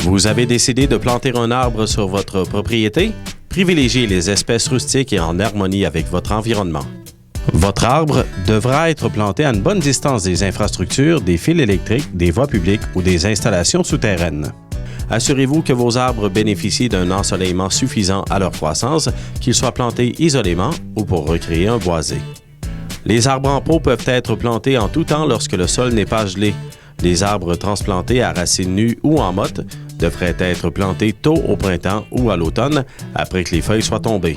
Vous avez décidé de planter un arbre sur votre propriété? Privilégiez les espèces rustiques et en harmonie avec votre environnement. Votre arbre devra être planté à une bonne distance des infrastructures, des fils électriques, des voies publiques ou des installations souterraines. Assurez-vous que vos arbres bénéficient d'un ensoleillement suffisant à leur croissance, qu'ils soient plantés isolément ou pour recréer un boisé. Les arbres en pot peuvent être plantés en tout temps lorsque le sol n'est pas gelé. Les arbres transplantés à racines nues ou en motte devraient être plantés tôt au printemps ou à l'automne, après que les feuilles soient tombées.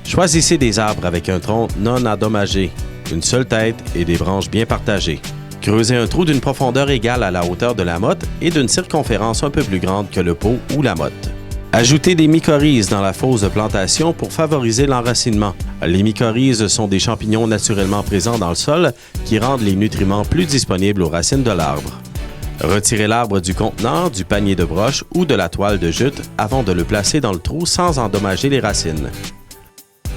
Choisissez des arbres avec un tronc non endommagé, une seule tête et des branches bien partagées. Creusez un trou d'une profondeur égale à la hauteur de la motte et d'une circonférence un peu plus grande que le pot ou la motte. Ajoutez des mycorhizes dans la fosse de plantation pour favoriser l'enracinement. Les mycorhizes sont des champignons naturellement présents dans le sol qui rendent les nutriments plus disponibles aux racines de l'arbre. Retirez l'arbre du contenant, du panier de broches ou de la toile de jute avant de le placer dans le trou sans endommager les racines.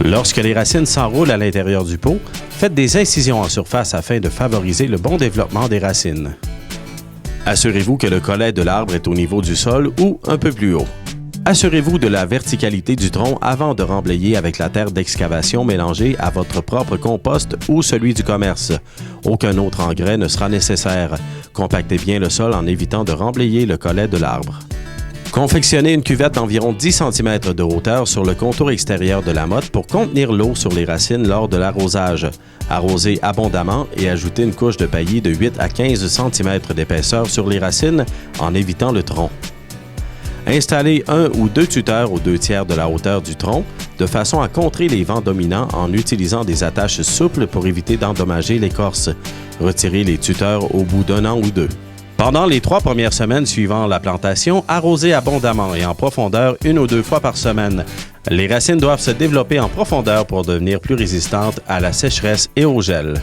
Lorsque les racines s'enroulent à l'intérieur du pot, faites des incisions en surface afin de favoriser le bon développement des racines. Assurez-vous que le collet de l'arbre est au niveau du sol ou un peu plus haut. Assurez-vous de la verticalité du tronc avant de remblayer avec la terre d'excavation mélangée à votre propre compost ou celui du commerce. Aucun autre engrais ne sera nécessaire. Compactez bien le sol en évitant de remblayer le collet de l'arbre. Confectionnez une cuvette d'environ 10 cm de hauteur sur le contour extérieur de la motte pour contenir l'eau sur les racines lors de l'arrosage. Arrosez abondamment et ajoutez une couche de paillis de 8 à 15 cm d'épaisseur sur les racines en évitant le tronc. Installez un ou deux tuteurs aux 2/3 de la hauteur du tronc, de façon à contrer les vents dominants en utilisant des attaches souples pour éviter d'endommager l'écorce. Retirez les tuteurs au bout d'un an ou deux. Pendant les 3 premières semaines suivant la plantation, arrosez abondamment et en profondeur 1 ou 2 fois par semaine. Les racines doivent se développer en profondeur pour devenir plus résistantes à la sécheresse et au gel.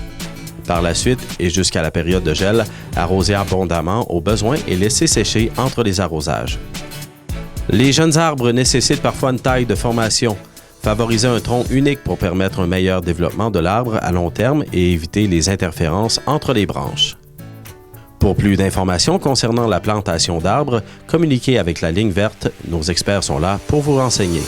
Par la suite, et jusqu'à la période de gel, arrosez abondamment au besoin et laissez sécher entre les arrosages. Les jeunes arbres nécessitent parfois une taille de formation. Favorisez un tronc unique pour permettre un meilleur développement de l'arbre à long terme et éviter les interférences entre les branches. Pour plus d'informations concernant la plantation d'arbres, communiquez avec la ligne verte. Nos experts sont là pour vous renseigner.